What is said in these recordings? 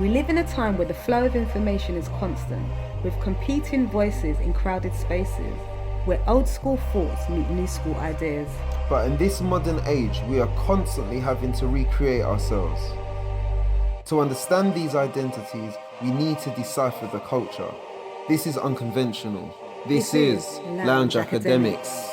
We live in a time where the flow of information is constant, with competing voices in crowded spaces, where old school thoughts meet new school ideas. But in this modern age, we are constantly having to recreate ourselves. To understand these identities, we need to decipher the culture. This is unconventional. This is Lounge Academics.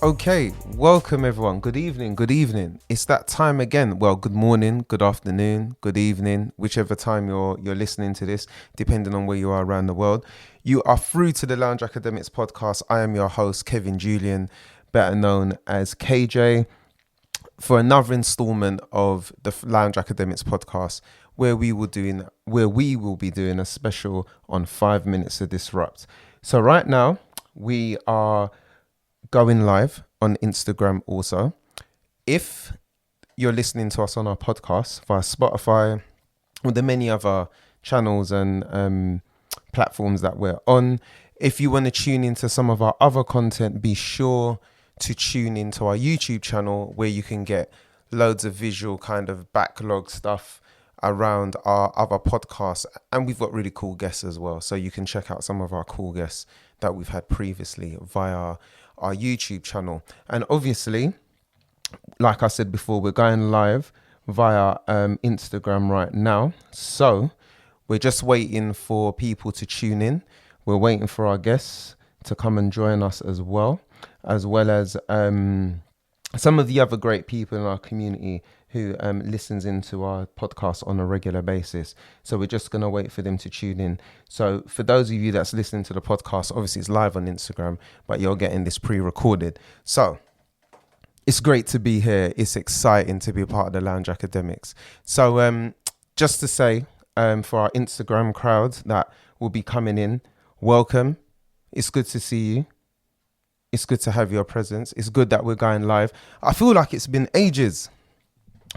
Okay, welcome everyone. Good evening. It's that time again. Well, good morning, good afternoon, good evening, whichever time you're listening to this, depending on where you are around the world. You are through to the Lounge Academics podcast. I am your host, Kevin Julian, better known as KJ, for another installment of the Lounge Academics podcast, where we will be doing a special on 5 minutes to disrupt. So right now we are going live on Instagram also. If you're listening to us on our podcast via Spotify or the many other channels and platforms that we're on, if you want to tune into some of our other content, be sure to tune into our YouTube channel, where you can get loads of visual kind of backlog stuff around our other podcasts, and we've got really cool guests as well, so you can check out some of our cool guests that we've had previously via our YouTube channel. And obviously, like I said before, we're going live via Instagram right now, so we're just waiting for people to tune in. We're waiting for our guests to come and join us as well as some of the other great people in our community who listens into our podcast on a regular basis. So we're just going to wait for them to tune in. So for those of you that's listening to the podcast, obviously it's live on Instagram, but you're getting this pre-recorded. So it's great to be here. It's exciting to be a part of the Lounge Academics. So just to say, for our Instagram crowd that will be coming in, welcome. It's good to see you. It's good to have your presence. It's good that we're going live. I feel like it's been ages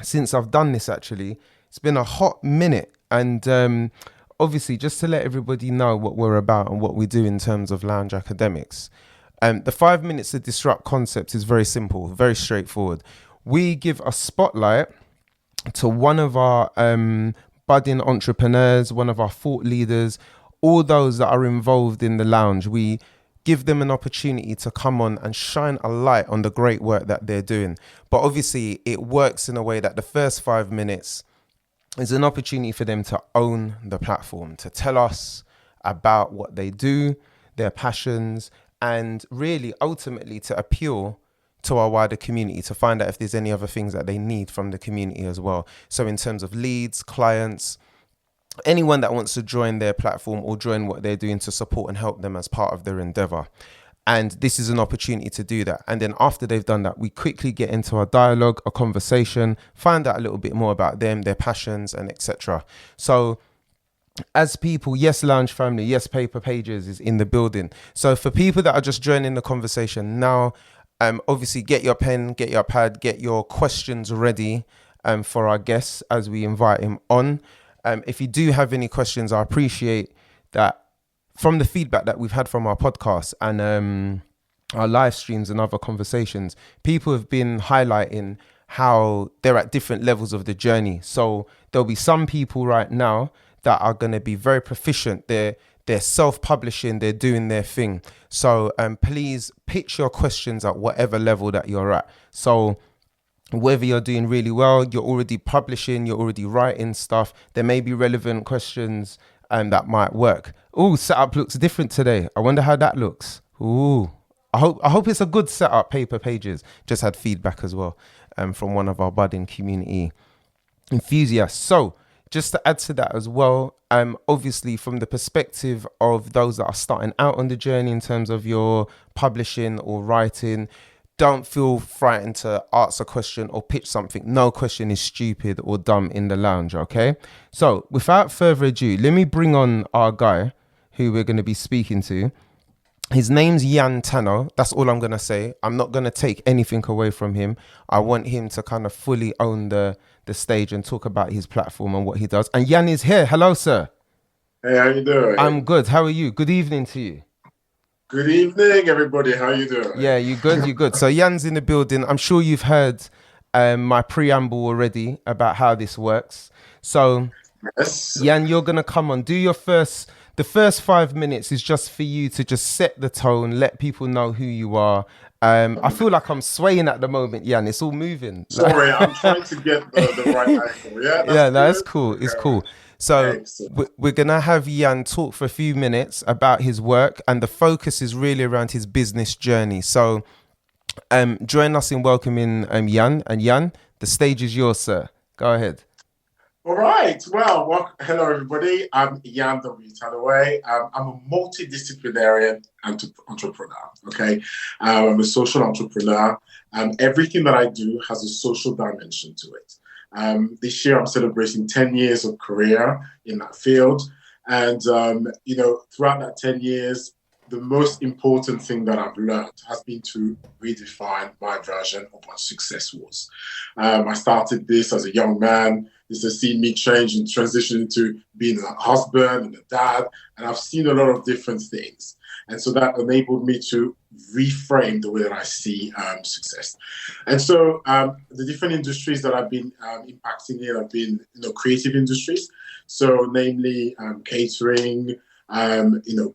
since I've done this, actually. It's been a hot minute. And obviously, just to let everybody know what we're about and what we do in terms of Lounge Academics. The 5 minutes to disrupt concept is very simple, very straightforward. We give a spotlight to one of our budding entrepreneurs, one of our thought leaders, all those that are involved in the lounge. We give them an opportunity to come on and shine a light on the great work that they're doing. But obviously it works in a way that the first 5 minutes is an opportunity for them to own the platform, to tell us about what they do, their passions, and really ultimately to appeal to our wider community, to find out if there's any other things that they need from the community as well. So in terms of leads, clients, anyone that wants to join their platform or join what they're doing to support and help them as part of their endeavor. And this is an opportunity to do that. And then after they've done that, we quickly get into a dialogue, a conversation, find out a little bit more about them, their passions, and etc. So as people, yes, Lounge family, yes, Paper Pages is in the building. So for people that are just joining the conversation now, obviously get your pen, get your pad, get your questions ready for our guests as we invite him on. If you do have any questions, I appreciate that from the feedback that we've had from our podcast and our live streams and other conversations, people have been highlighting how they're at different levels of the journey. So there'll be some people right now that are going to be very proficient. They're self-publishing, they're doing their thing. So please pitch your questions at whatever level that you're at. So whether you're doing really well, you're already publishing, you're already writing stuff, there may be relevant questions that might work. Ooh, setup looks different today. I wonder how that looks. Ooh, I hope it's a good setup. Paper Pages just had feedback as well from one of our budding community enthusiasts. So just to add to that as well, obviously from the perspective of those that are starting out on the journey in terms of your publishing or writing, don't feel frightened to ask a question or pitch something. No question is stupid or dumb in the lounge, okay? So without further ado, let me bring on our guy who we're going to be speaking to. His name's Yann Tanoe. That's all I'm going to say. I'm not going to take anything away from him. I want him to kind of fully own the stage and talk about his platform and what he does. And Yann is here. Hello, sir. Hey, how you doing? I'm good. How are you? Good evening to you. Good evening, everybody. How you doing? Yeah, you good? You good? So Yann's in the building. I'm sure you've heard my preamble already about how this works. So, Yes. Yann, you're going to come on. The first 5 minutes is just for you to just set the tone, let people know who you are. I feel like I'm swaying at the moment, Yann. It's all moving. Sorry, I'm trying to get the right angle. Yeah, that's cool. It's cool. So we're going to have Yann talk for a few minutes about his work, and the focus is really around his business journey. So join us in welcoming Yann. And Yann, the stage is yours, sir. Go ahead. All right. Well, hello, everybody. I'm Yann Tanoe. I'm a multidisciplinary entrepreneur. Okay. I'm a social entrepreneur. Everything that I do has a social dimension to it. This year, I'm celebrating 10 years of career in that field. And, throughout that 10 years, the most important thing that I've learned has been to redefine my version of what success was. I started this as a young man. This has seen me change and transition into being a husband and a dad. And I've seen a lot of different things. And so that enabled me to reframe the way that I see success. And so the different industries that I've been impacting in have been, creative industries. So namely catering,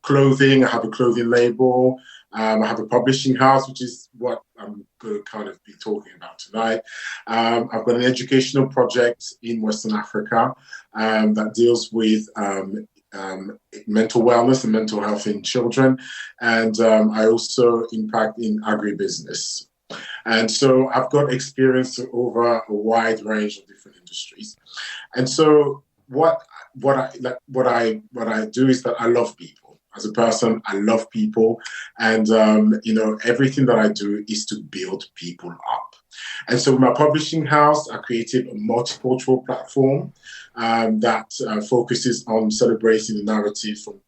clothing. I have a clothing label. I have a publishing house, which is what I'm going to kind of be talking about tonight. I've got an educational project in Western Africa that deals with mental wellness and mental health in children. And I also impact in agribusiness. And so I've got experience over a wide range of different industries. And so what I do is that I love people. As a person, I love people. And, everything that I do is to build people up. And so with my publishing house, I created a multicultural platform that focuses on celebrating the narrative from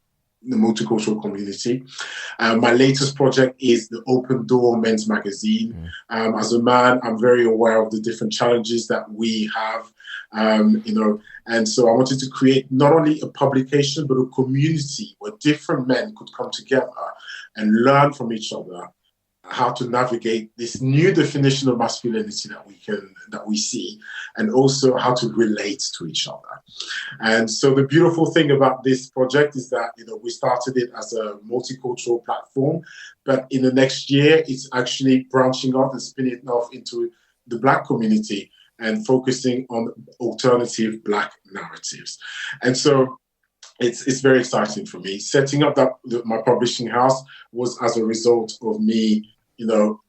the multicultural community. My latest project is the Open Door Men's Magazine. As a man, I'm very aware of the different challenges that we have, and so I wanted to create not only a publication, but a community where different men could come together and learn from each other how to navigate this new definition of masculinity that we see, and also how to relate to each other. And so the beautiful thing about this project is that, we started it as a multicultural platform, but in the next year, it's actually branching off and spinning off into the Black community and focusing on alternative Black narratives. And so it's very exciting for me. Setting up my publishing house was as a result of me,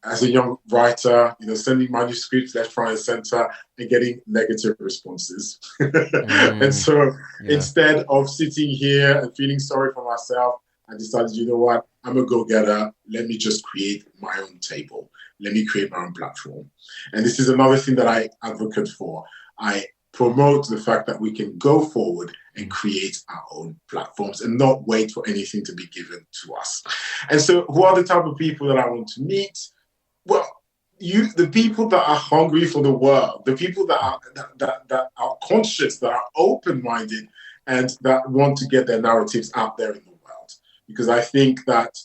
as a young writer, sending manuscripts left, right, and center and getting negative responses. And so instead of sitting here and feeling sorry for myself, I decided, you know what, I'm a go-getter. Let me just create my own table. Let me create my own platform. And this is another thing that I advocate for. I promote the fact that we can go forward and create our own platforms and not wait for anything to be given to us. And so who are the type of people that I want to meet? Well, the people that are hungry for the world, the people that are conscious, that are open-minded, and that want to get their narratives out there in the world. Because I think that,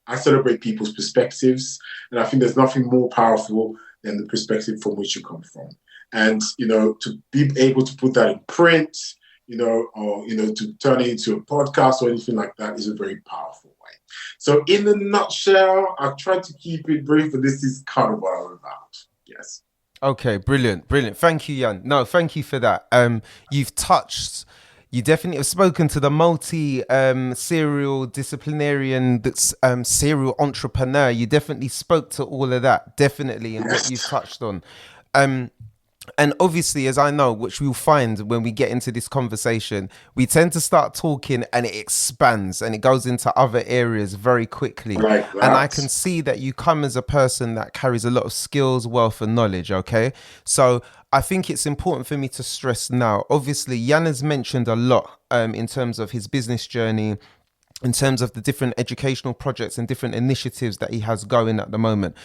I celebrate people's perspectives, and I think there's nothing more powerful than the perspective from which you come from. And, to be able to put that in print, or, to turn it into a podcast or anything like that is a very powerful way. So in a nutshell, I've tried to keep it brief, but this is kind of what I'm about. Yes. Okay, brilliant. Thank you, Yann. No, thank you for that. You definitely have spoken to the serial disciplinarian, that's serial entrepreneur. You definitely spoke to all of that, definitely, and what you've touched on. And obviously, as I know, which we'll find when we get into this conversation, we tend to start talking and it expands and it goes into other areas very quickly. Like and I can see that you come as a person that carries a lot of skills, wealth and knowledge, okay? So I think it's important for me to stress now. Obviously, Yann has mentioned a lot in terms of his business journey, in terms of the different educational projects and different initiatives that he has going at the moment.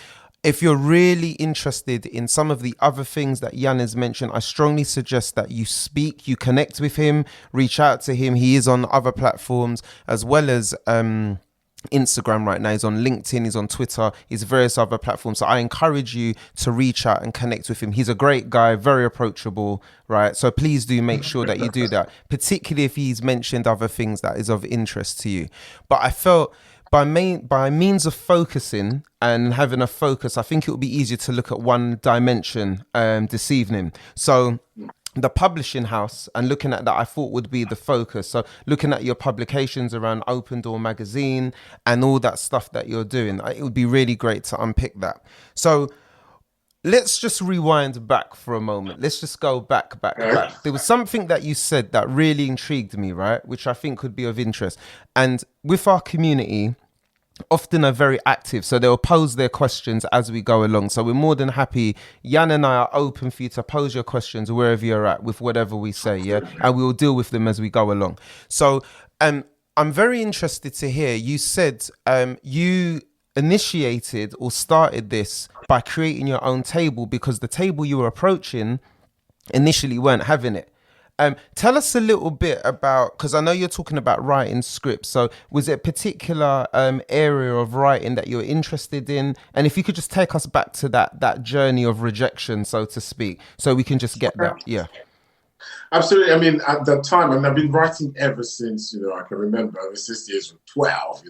If you're really interested in some of the other things that Yann has mentioned, I strongly suggest that you connect with him, reach out to him. He is on other platforms as well as Instagram right now. He's on LinkedIn, he's on Twitter, he's various other platforms. So I encourage you to reach out and connect with him. He's a great guy, very approachable, right? So please do make sure that you do that, particularly if he's mentioned other things that is of interest to you. But I felt by means of focusing and having a focus, I think it will be easier to look at one dimension this evening. So the publishing house, and looking at that, I thought would be the focus. So looking at your publications around Open Door magazine and all that stuff that you're doing, it would be really great to unpick that. So let's just rewind back for a moment. Let's just go back. There was something that you said that really intrigued me, right? Which I think could be of interest. And with our community, often are very active, so they'll pose their questions as we go along. So we're more than happy. Yann and I are open for you to pose your questions wherever you're at with whatever we say, yeah? And we'll deal with them as we go along. So I'm very interested to hear, you said you initiated or started this by creating your own table because the table you were approaching initially weren't having it. Tell us a little bit about, because I know you're talking about writing scripts. So was it a particular area of writing that you're interested in? And if you could just take us back to that journey of rejection, so to speak, so we can just get that. Yeah. Absolutely. I mean, at that time, and I've been writing ever since, I can remember, ever since the age of 12,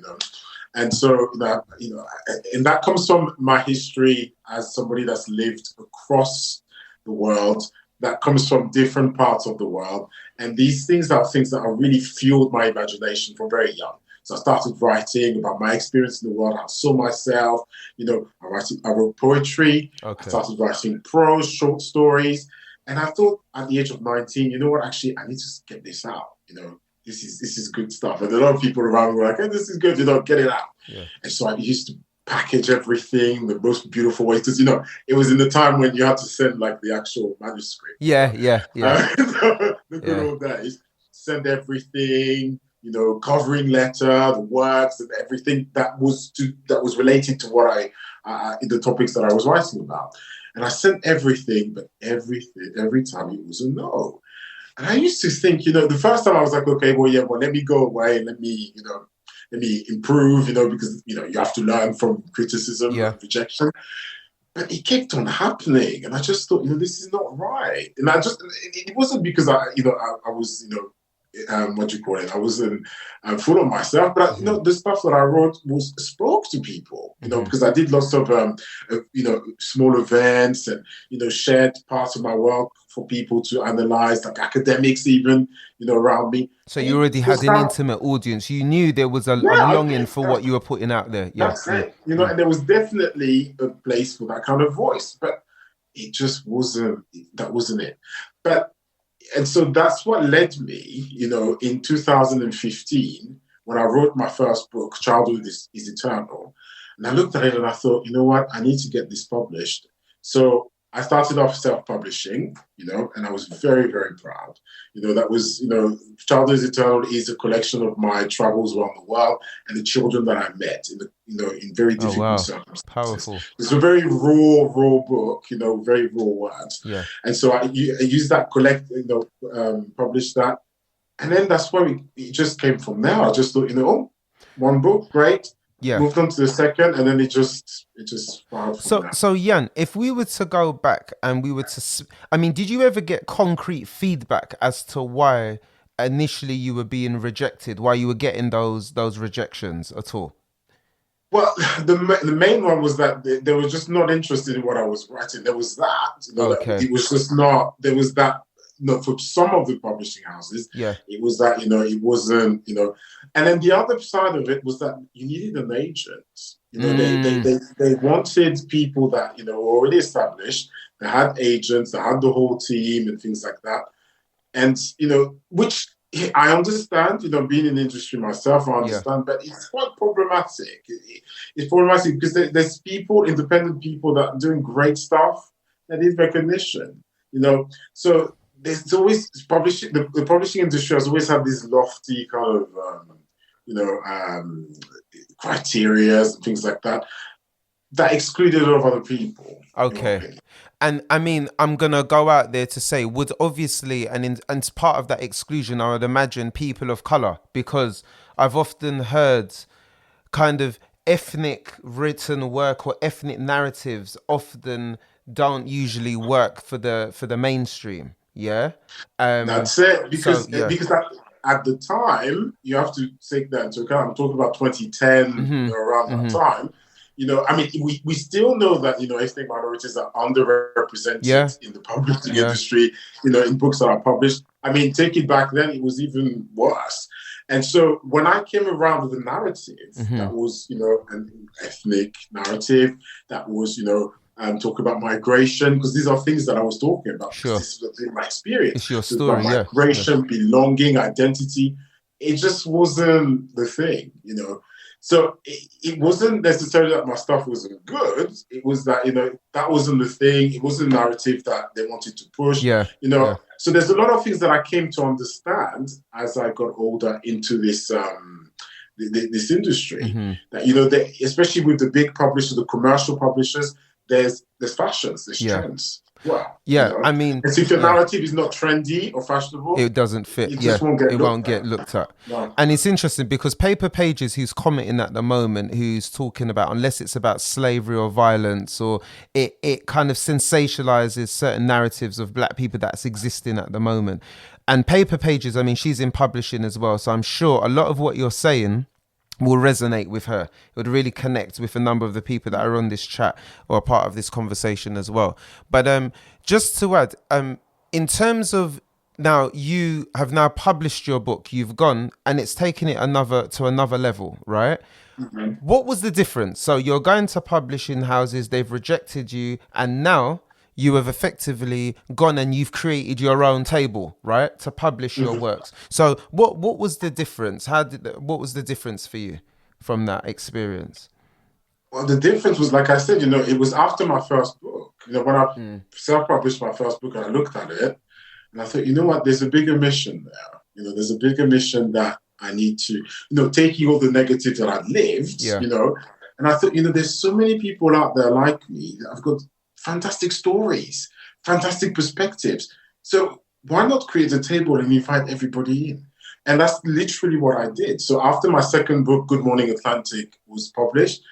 And so, and that comes from my history as somebody that's lived across the world, that comes from different parts of the world. And these things are things that have really fueled my imagination from very young. So I started writing about my experience in the world, how I saw myself. I wrote poetry. Okay. I started writing prose, short stories. And I thought at the age of 19, you know what, actually, I need to get this out. This is good stuff. And a lot of people around me were like, hey, this is good, get it out. Yeah. And so I used to package everything the most beautiful way, because it was in the time when you had to send like the actual manuscript. Yeah. The good old days. Send everything, covering letter, the works, and everything that was related to what the topics that I was writing about. And I sent everything, but every time it was a no. And I used to think, the first time I was like, okay, let me go away and let me improve, because, you have to learn from criticism and rejection. But it kept on happening. And I just thought, this is not right. And it wasn't because I was, what do you call it? I wasn't full of myself, but the stuff that I wrote spoke to people, because I did lots of, small events and, shared parts of my work for people to analyze, like academics even, around me. So you already had an intimate audience. You knew there was a longing for what you were putting out there. Yeah. That's it. And there was definitely a place for that kind of voice, but it just wasn't it. And so that's what led me, in 2015, when I wrote my first book, Childhood is Eternal. And I looked at it and I thought, you know what, I need to get this published. So I started off self-publishing, and I was very, very proud. That was, Childhood is Eternal is a collection of my travels around the world and the children that I met in very difficult circumstances. Powerful. It's a very raw book, very raw words. Yeah. And so I used that, published that. And then that's where it just came from there. I just thought, one book, great. Yeah. Moved on to the second, and then it just spiraled from there. So Yann, if we were to go back and we were to, did you ever get concrete feedback as to why initially you were being rejected, why you were getting those rejections at all? Well, the main one was that they were just not interested in what I was writing. There was that. Okay. It was just not. There was that. For some of the publishing houses, it was that, it wasn't, and then the other side of it was that you needed an agent. They wanted people that, were already established, they had agents, they had the whole team and things like that. And, which I understand, being in the industry myself, I understand, but it's quite problematic. It's problematic because there's independent people that are doing great stuff that need recognition, so there's always publishing. The publishing industry has always had this lofty kind of criteria and things like that, that excluded a lot of other people. Okay. And I mean, I'm going to go out there to say, would obviously, and as part of that exclusion, I would imagine people of color, because I've often heard kind of ethnic written work or ethnic narratives often don't usually work for the mainstream. Yeah. That's it. Because, so, yeah. because at the time, you have to take that into account. I'm talking about 2010, around that time. I mean, we still know that, ethnic minorities are underrepresented in the publishing industry, in books that are published. I mean, take it back then, it was even worse. And so when I came around with a narrative that was, an ethnic narrative, that was, talk about migration, because these are things that I was talking about. Sure. This is my experience. It's your story, migration, belonging, identity. It just wasn't the thing, So it wasn't necessarily that my stuff wasn't good. It was that, that wasn't the thing. It wasn't a narrative that they wanted to push. So there's a lot of things that I came to understand as I got older into this this industry. That, especially with the big publishers, the commercial publishers, there's fashions, there's trends. Well, I mean, and so if your narrative is not trendy or fashionable, it doesn't fit. It won't get looked at. No. And it's interesting because Paper Pages, who's commenting at the moment, who's talking about, unless it's about slavery or violence, or it kind of sensationalizes certain narratives of black people that's existing at the moment. And Paper Pages, I mean, she's in publishing as well, so I'm sure a lot of what you're saying will resonate with her. It would really connect with a number of the people that are on this chat or a part of this conversation as well. But just to add, in terms of now, you have now published your book, you've gone and it's taken it to another level, right? What was the difference? So you're going to publishing houses, they've rejected you, and now you have effectively gone and you've created your own table, right, to publish your works. So what was the difference? What was the difference for you from that experience? Well, the difference was, like I said, it was after my first book. When I self-published my first book and I looked at it and I thought, what, there's a bigger mission there. There's a bigger mission that I need to, taking all the negatives that I've lived, and I thought, there's so many people out there like me that have got fantastic stories, fantastic perspectives. So why not create a table and invite everybody in? And that's literally what I did. So after my second book, Good Morning Atlantic, was published,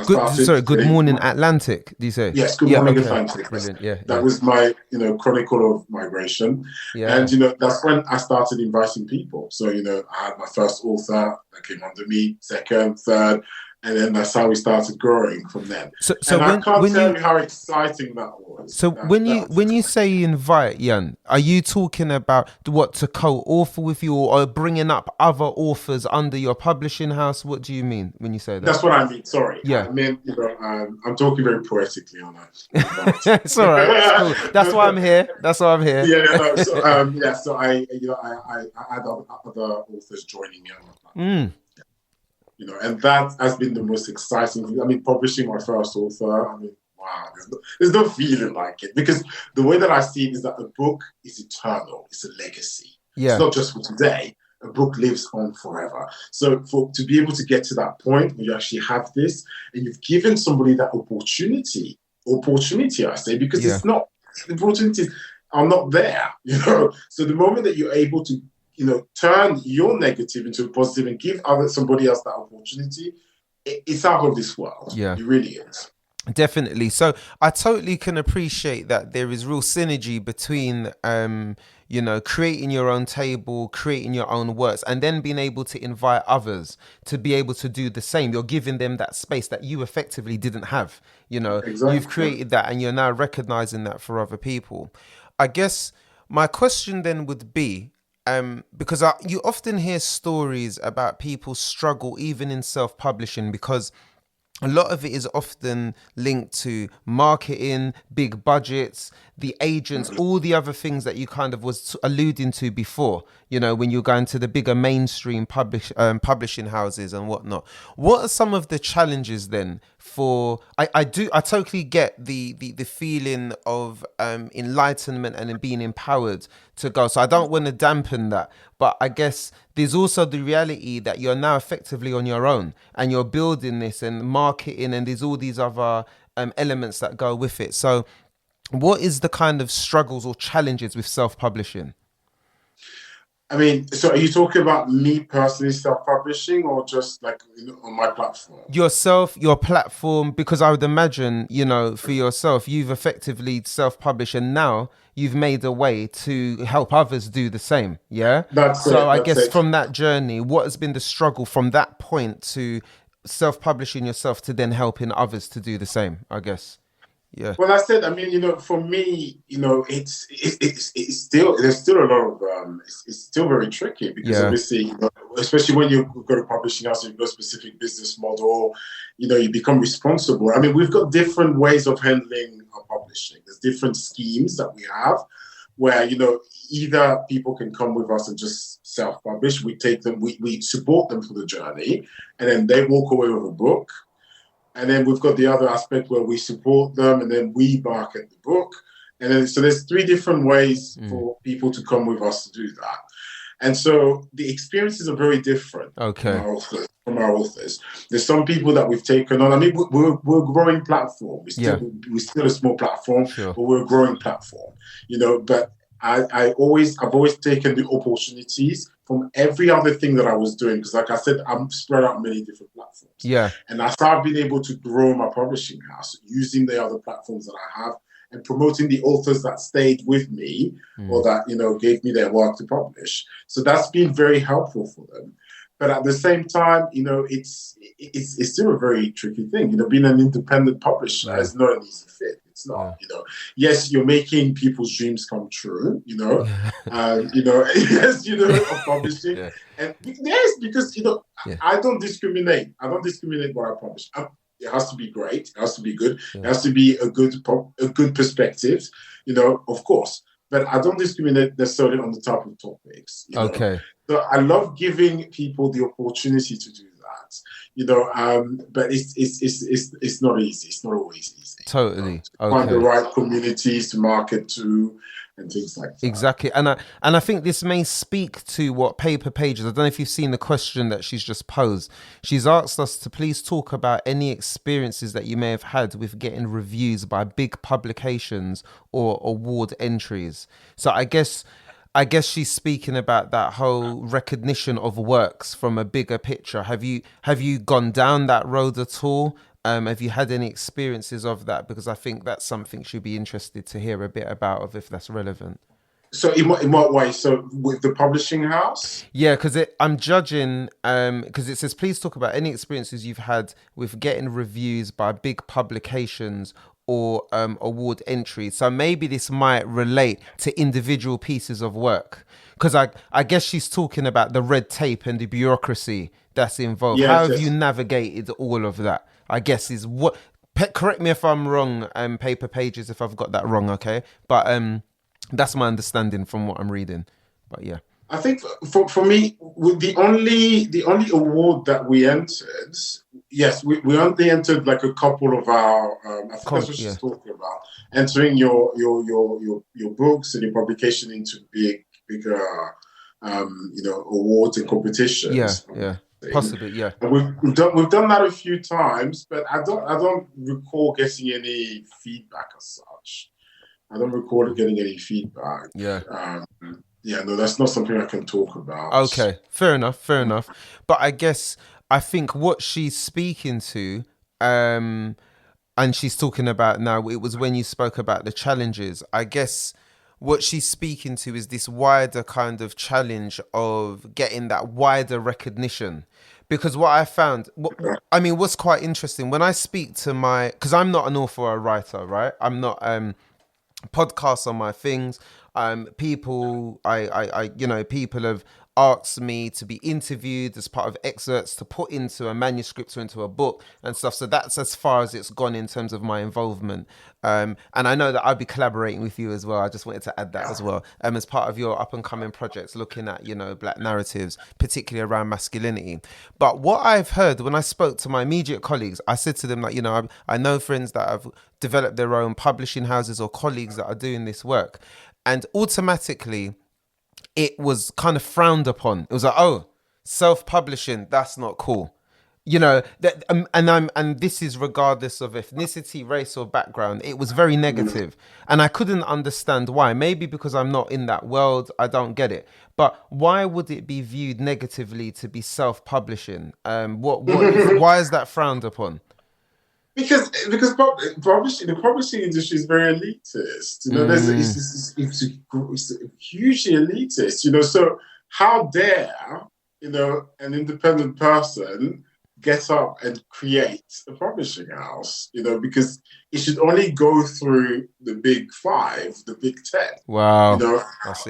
Good Morning Atlantic, do you say? Yes, Good Morning Atlantic. Brilliant. That was my, chronicle of migration. And, that's when I started inviting people. So, I had my first author that came under me, second, third, and then that's how we started growing from then. So I can't tell you how exciting that was. So when you say invite, Yann, are you talking about to co-author with you or bringing up other authors under your publishing house? What do you mean when you say that? That's what I mean. Sorry. Yeah. I mean, I'm talking very poetically on that. It's all right. That's cool. That's why I'm here. Yeah. So I had other authors joining me on that. And that has been the most exciting thing. I mean, publishing my first author, wow, there's no feeling like it. Because the way that I see it is that a book is eternal. It's a legacy. Yeah. It's not just for today. A book lives on forever. So to be able to get to that point where you actually have this, and you've given somebody that opportunity, I say, because it's not, the opportunities are not there, So the moment that you're able to turn your negative into a positive and give somebody else that opportunity, it's out of this world. Yeah, it really is. Definitely. So I totally can appreciate that there is real synergy between, creating your own table, creating your own works, and then being able to invite others to be able to do the same. You're giving them that space that you effectively didn't have. Exactly. You've created that and you're now recognizing that for other people. I guess my question then would be, because you often hear stories about people struggle even in self-publishing because a lot of it is often linked to marketing, big budgets, the agents, all the other things that you kind of was alluding to before, you know, when you're going to the bigger mainstream publishing houses and whatnot. What are some of the challenges then for, I totally get the feeling of enlightenment and being empowered to go. So I don't want to dampen that, but I guess there's also the reality that you're now effectively on your own and you're building this and marketing, and there's all these other elements that go with it. So what is the kind of struggles or challenges with self-publishing? I mean, so are you talking about me personally self-publishing, or just like, you know, on my platform? Yourself, your platform, because I would imagine, you know, for yourself, you've effectively self-published and now you've made a way to help others do the same. Yeah. So I guess from that journey, what has been the struggle from that point to self-publishing yourself to then helping others to do the same, I guess? Yeah. Well, I said, I mean, you know, for me, you know, it's still, there's still a lot of it's still very tricky, because obviously, you know, especially when you go to publishing house, you've got a specific business model, you know, you become responsible. I mean, we've got different ways of handling our publishing. There's different schemes that we have where, you know, either people can come with us and just self-publish. We take them, we support them for the journey, and then they walk away with a book. And then we've got the other aspect where we support them and then we market the book. And then, so there's three different ways for people to come with us to do that. And so the experiences are very different from our authors. There's some people that we've taken on. I mean, we're a growing platform. We're still a small platform, but we're a growing platform, you know, but I've always taken the opportunities from every other thing that I was doing, because like I said, I'm spread out many different platforms. Yeah. And as I've been able to grow my publishing house using the other platforms that I have and promoting the authors that stayed with me or that, you know, gave me their work to publish. So that's been very helpful for them. But at the same time, you know, it's still a very tricky thing. You know, being an independent publisher is not an easy fit. It's not, you know. Yes, you're making people's dreams come true, you know. You know, yes, you know, of publishing. And yes, because, you know, I don't discriminate. I don't discriminate what I publish. It has to be great. It has to be good. It has to be a good perspective, you know, of course. But I don't discriminate necessarily on the type of topics. You know? So I love giving people the opportunity to do that, you know. But it's not easy. It's not always easy. Totally. To find the right communities to market to and things like that. Exactly. And I think this may speak to what Paper Pages, I don't know if you've seen the question that she's just posed. She's asked us to please talk about any experiences that you may have had with getting reviews by big publications or award entries. So I guess she's speaking about that whole recognition of works from a bigger picture. Have you gone down that road at all? Have you had any experiences of that? Because I think that's something she'd be interested to hear a bit about, if that's relevant. So in what way? So with the publishing house? Yeah, because I'm judging, because it says, please talk about any experiences you've had with getting reviews by big publications or award entries. So maybe this might relate to individual pieces of work. Because I guess she's talking about the red tape and the bureaucracy that's involved. Yes, How have you navigated all of that? I guess is what. Correct me if I'm wrong, Paper Pages, if I've got that wrong, okay? But that's my understanding from what I'm reading. But yeah, I think for me, with the only award that we entered, yes, we only entered like a couple of our. I think that's what she's talking about. Entering your books and your publication into bigger, you know, awards and competitions. Yeah. Possibly, yeah. And we've done that a few times, but I don't recall getting any feedback as such. I don't recall getting any feedback. Yeah. No, that's not something I can talk about. Okay, fair enough. But I think what she's speaking to, and she's talking about now, it was when you spoke about the challenges. I guess what she's speaking to is this wider kind of challenge of getting that wider recognition. Because what I found, what's quite interesting, when I speak to because I'm not an author or a writer, right? I'm not podcasts on my things. People have asked me to be interviewed as part of excerpts to put into a manuscript or into a book and stuff. So that's as far as it's gone in terms of my involvement. And I know that I'll be collaborating with you as well. I just wanted to add that as well. As part of your up and coming projects, looking at, Black narratives, particularly around masculinity. But what I've heard when I spoke to my immediate colleagues, I said to them, like, I know friends that have developed their own publishing houses or colleagues that are doing this work. And automatically, it was kind of frowned upon. It was like, oh, self-publishing, that's not cool. That, and this is regardless of ethnicity, race, or background. It was very negative, and I couldn't understand why. Maybe because I'm not in that world, I don't get it. But why would it be viewed negatively to be self-publishing? Why is that frowned upon? Because the publishing industry is very elitist. It's hugely elitist. So how dare an independent person get up and create a publishing house? Because it should only go through the big five, the big 10. Wow.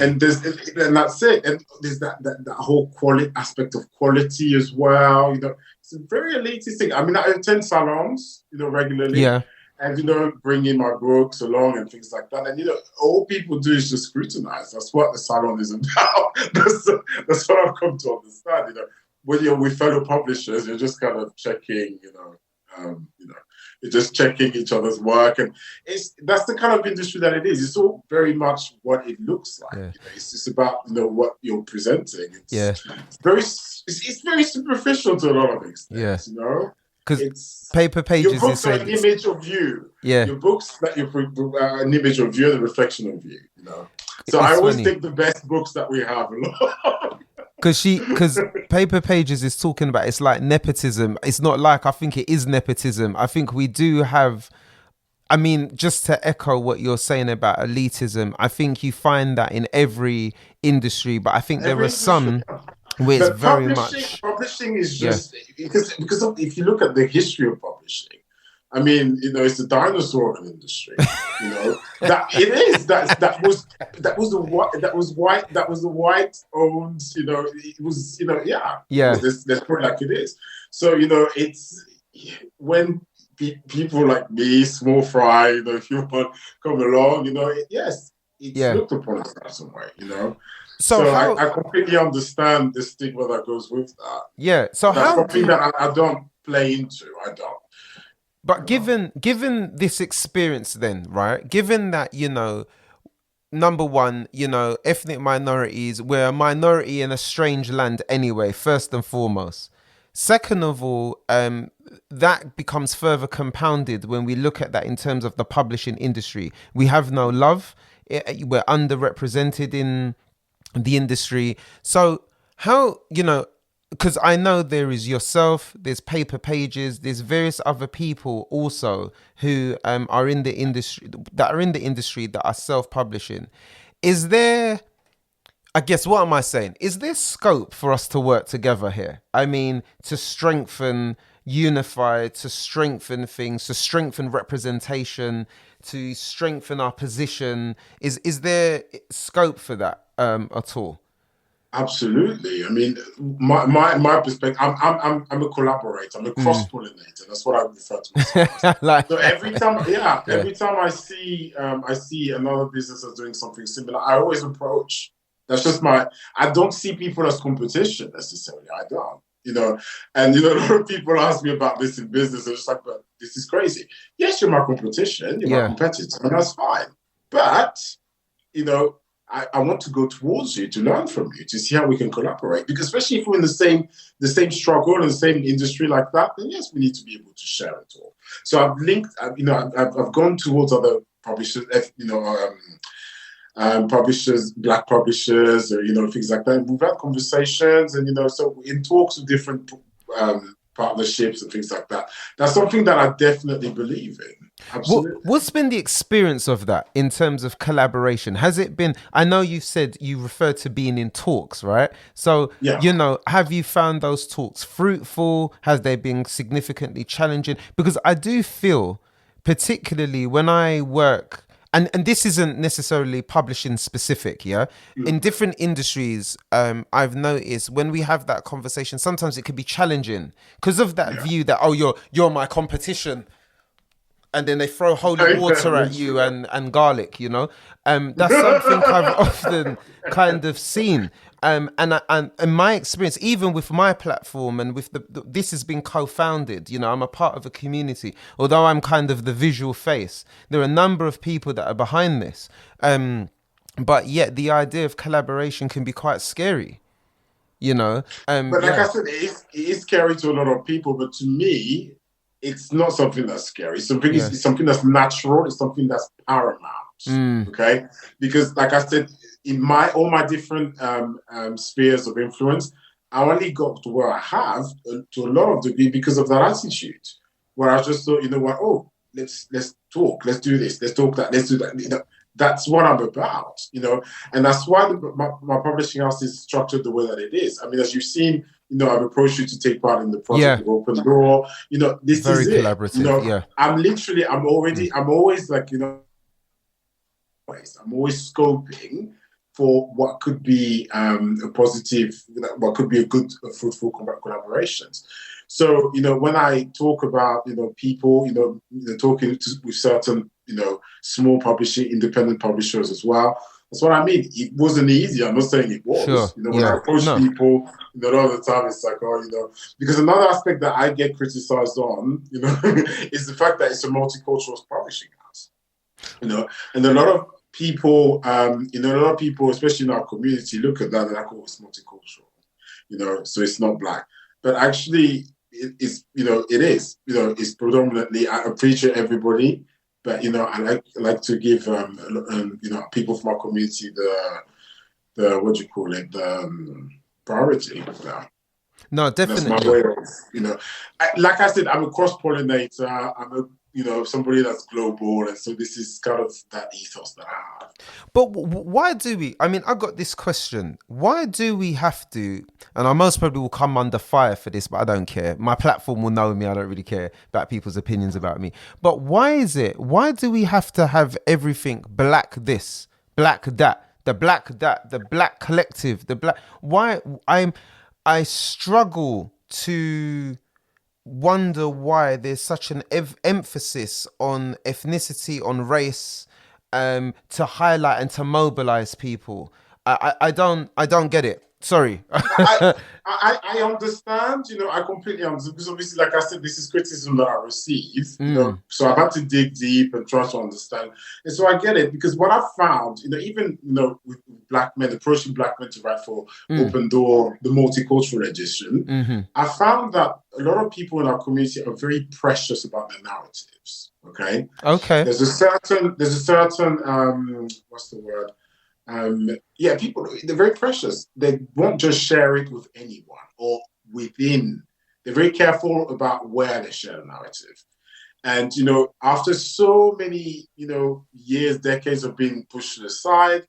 And that's it. And there's that whole quality aspect of quality as well. It's a very elitist thing. I mean, I attend salons, regularly. Yeah. And, bring in my books along and things like that. And, all people do is just scrutinize. That's what the salon is about. That's what I've come to understand, When you're with fellow publishers, you're just kind of checking, you're just checking each other's work. And that's the kind of industry that it is. It's all very much what it looks like. Yeah. It's just about, what you're presenting. It's very superficial to a lot of extent, Because paper pages, your books are an image of you. Yeah. Your books that are an image of you and a reflection of you. So I always think the best books that we have along. Because paper pages is talking about, it's like nepotism. It's not like, I think it is nepotism. I think we do have, I mean, just to echo what you're saying about elitism, I think you find that in every industry, but I think there are some where it's very much. Publishing is just, because if you look at the history of publishing, I mean, it's the dinosaur of an industry. That it is. That was the white owned. It was. Yeah. Let's put it like it is. So it's when people like me, small fry, human, come along. It's looked upon as that some way. So I completely understand the stigma that goes with that. Yeah. So that's something that I don't play into. I don't. But given this experience then, right, given that, number one, ethnic minorities, we're a minority in a strange land anyway, first and foremost. Second of all, that becomes further compounded when we look at that in terms of the publishing industry. We have no love. We're underrepresented in the industry. So how, because I know there is yourself, there's paper pages, there's various other people also who are in the industry that are self-publishing. Is there, I guess, what am I saying? Is there scope for us to work together here? I mean, to strengthen, unify, to strengthen things, to strengthen representation, to strengthen our position. Is there scope for that at all? Absolutely. I mean, my perspective. I'm a collaborator. I'm a cross pollinator. That's what I refer to myself. So every time I see another business that's doing something similar, I always approach. That's just I don't see people as competition necessarily. I don't. And a lot of people ask me about this in business. I'm just like, but this is crazy. Yes, you're my competition. You're my competitor, and that's fine. But I want to go towards you to learn from you, to see how we can collaborate. Because especially if we're in the same struggle in the same industry like that, then yes, we need to be able to share it all. So I've linked, I've gone towards other publishers, publishers, black publishers, or things like that. And we've had conversations, and so in talks with different partnerships and things like that. That's something that I definitely believe in. Absolutely. What's been the experience of that in terms of collaboration? Has it been, I know you said you referred to being in talks, right? So, have you found those talks fruitful? Has they been significantly challenging? Because I do feel, particularly when I work and this isn't necessarily publishing specific, yeah. In different industries, I've noticed when we have that conversation, sometimes it could be challenging because of that view that, oh, you're my competition, and then they throw holy water at you and garlic, you know. That's something I've often kind of seen. And in my experience, even with my platform and with this has been co-founded, you know, I'm a part of a community. Although I'm kind of the visual face, there are a number of people that are behind this. But yet the idea of collaboration can be quite scary, you know. But like I said, it is scary to a lot of people, but to me, it's not something that's scary. It's something that's natural. It's something that's paramount. Okay, because like I said, in all my different spheres of influence, I only got to where I have to a lot of degree because of that attitude, where I just thought, you know what? Oh, let's talk. Let's do this. Let's talk that. Let's do that. You know, that's what I'm about. You know, and that's why my publishing house is structured the way that it is. I mean, as you've seen. You know, I've approached you to take part in the project of Open Door. You know, this very is it. Collaborative. You know, yeah. I'm always like, you know, I'm always scoping for what could be a positive, what could be a good, fruitful collaborations. So, you know, when I talk about, you know, people, you know talking with certain, you know, small publishing, independent publishers as well. That's what I mean. It wasn't easy. I'm not saying it was. Sure. You know, when I approach people, you know, a lot of the time it's like, oh, you know, because another aspect that I get criticized on, you know, is the fact that it's a multicultural publishing house. You know, and a lot of people, you know, a lot of people, especially in our community, look at that and like, oh, it's multicultural. You know, so it's not Black. But actually, it's, you know, it is. You know, it's predominantly, I appreciate everybody. But, you know, I like to give, you know, people from our community the what do you call it, the priority. No, definitely. That's my way of, you know, like I said, I'm a cross-pollinator. I'm a, you know, somebody that's global. And so this is kind of that ethos that I have. But why do we, I mean, I got this question. Why do we have to, and I most probably will come under fire for this, but I don't care. My platform will know me. I don't really care about people's opinions about me. But why do we have to have everything Black this, Black that, the Black collective, the Black, why I struggle to wonder why there's such an emphasis on ethnicity, on race, to highlight and to mobilize people. I don't get it. Sorry. I understand, you know, I completely understand, because obviously, like I said, this is criticism that I receive, you know, so I've had to dig deep and try to understand. And so I get it, because what I've found, you know, even, you know, with Black men, approaching Black men to write for Open Door, the multicultural edition, I found that a lot of people in our community are very precious about their narratives. Okay. There's a certain, what's the word? People, they're very precious. They won't just share it with anyone or within. They're very careful about where they share the narrative. And, you know, after so many, you know, years, decades of being pushed to the side,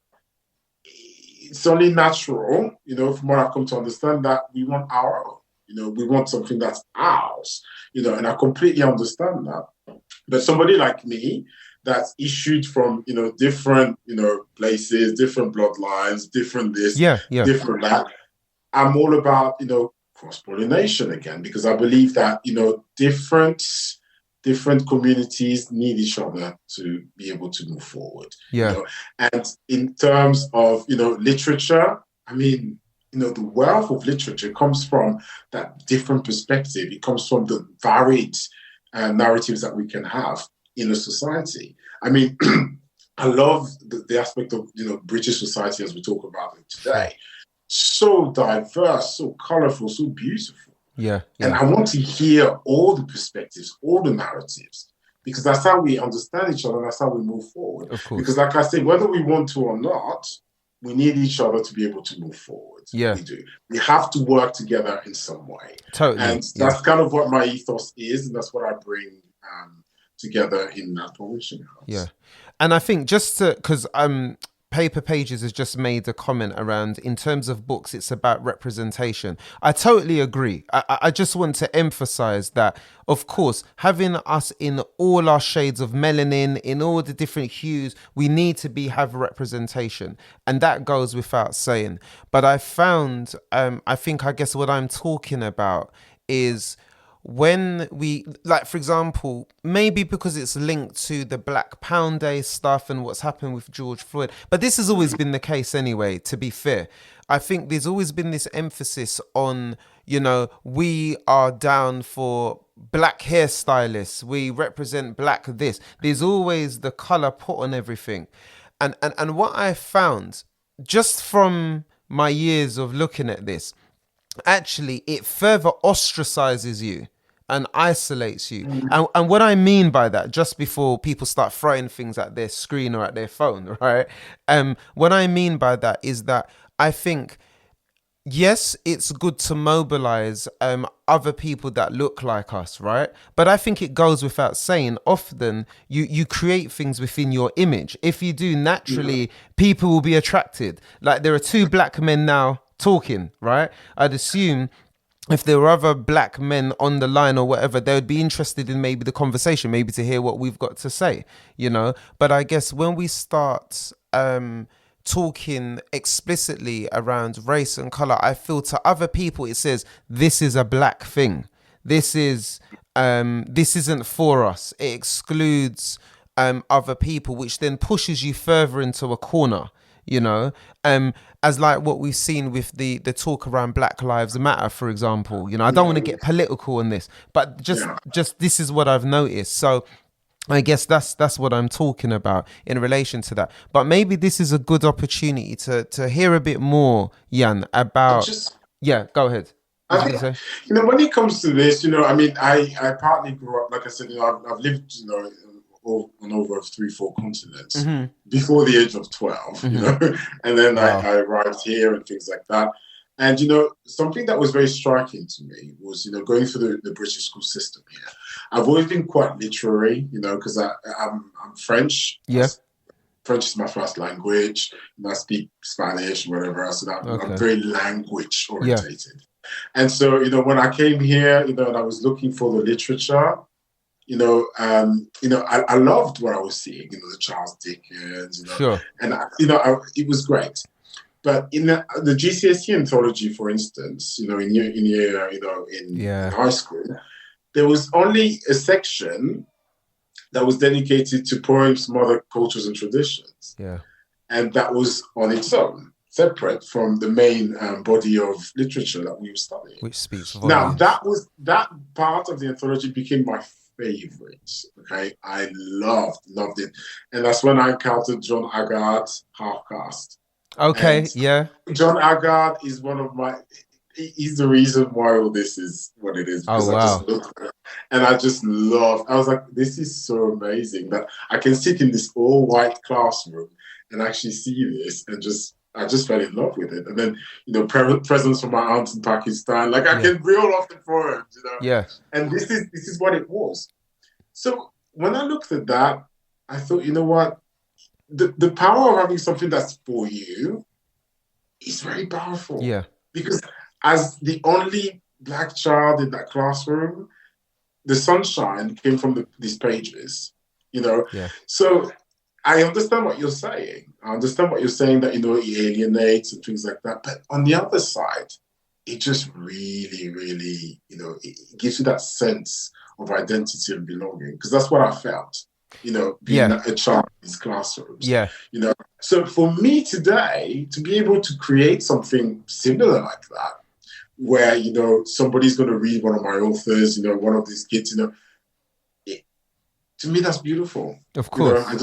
it's only natural, you know, from what I've come to understand, that we want our own. You know, we want something that's ours, you know, and I completely understand that. But somebody like me, that's issued from, you know, different, you know, places, different bloodlines, different this, different that. I'm all about, you know, cross-pollination again, because I believe that, you know, different communities need each other to be able to move forward. Yeah. You know? And in terms of, you know, literature, I mean, you know, the wealth of literature comes from that different perspective. It comes from the varied narratives that we can have in a society. I mean, I love the aspect of, you know, British society as we talk about it today. So diverse, so colorful, so beautiful. Yeah. And I want to hear all the perspectives, all the narratives, because that's how we understand each other. And that's how we move forward. Of course. Because like I said, whether we want to or not, we need each other to be able to move forward. Yeah. We do. We have to work together in some way. Totally. And that's kind of what my ethos is. And that's what I bring together in that publishing house. Yeah. And I think just to, because Paper Pages has just made a comment around, in terms of books, it's about representation. I totally agree. I just want to emphasize that, of course, having us in all our shades of melanin, in all the different hues, we need to have representation. And that goes without saying. But I found, I guess what I'm talking about is when we, like, for example, maybe because it's linked to the Black Pound Day stuff and what's happened with George Floyd, but this has always been the case anyway, to be fair. I think there's always been this emphasis on, we are down for black hairstylists, we represent black this. There's always the color put on everything. And what I found, just from my years of looking at this, actually it further ostracizes you and isolates you. And what I mean by that, just before people start throwing things at their screen or at their phone, right? What I mean by that is that I think, yes, it's good to mobilize other people that look like us, right? But I think it goes without saying, often you create things within your image. If you do, naturally, people will be attracted. Like, there are two black men now talking, right? I'd assume if there were other black men on the line or whatever, they would be interested in maybe the conversation, maybe to hear what we've got to say, But I guess when we start talking explicitly around race and color, I feel to other people it says this is a black thing. This isn't for us. It excludes other people, which then pushes you further into a corner. As like what we've seen with the talk around Black Lives Matter, for example. I don't want to get political on this, but just this is what I've noticed. So I guess that's what I'm talking about in relation to that. But maybe this is a good opportunity to hear a bit more, Yann, about... go ahead. I think, when it comes to this, I partly grew up, like I said, I've lived, on over 3-4 continents before the age of 12, and then I arrived here and things like that. And, something that was very striking to me was, going through the British school system here. I've always been quite literary, because I'm French. Yeah. French is my first language. I speak Spanish, whatever else. So I'm very language orientated. Yeah. And so, when I came here, and I was looking for the literature, I loved what I was seeing, the Charles Dickens, Sure. And, it was great. But in the GCSE anthology, for instance, in high school, there was only a section that was dedicated to poems from other cultures and traditions. Yeah. And that was on its own, separate from the main body of literature that we were studying. Which speaks volumes. Now, that part of the anthology became my favorite. Okay, I loved it, and that's when I encountered John Aggard, Half Caste. Okay, and yeah. John Aggard is he's the reason why all this is what it is. Oh, wow. I just looked at it and I just loved. I was like, this is so amazing that I can sit in this all white classroom and actually see this, and I just fell in love with it. And then, presents from my aunt in Pakistan. Like, I can reel off the poems, Yeah. And this is what it was. So when I looked at that, I thought, what? The power of having something that's for you is very powerful. Yeah. Because as the only black child in that classroom, the sunshine came from these pages, Yeah. So I understand what you're saying. I understand what you're saying, that, it alienates and things like that. But on the other side, it just really, really, it gives you that sense of identity and belonging. Because that's what I felt, being a child in these classrooms. Yeah. So for me today, to be able to create something similar like that, where, somebody's going to read one of my authors, one of these kids, to me, that's beautiful. Of course. I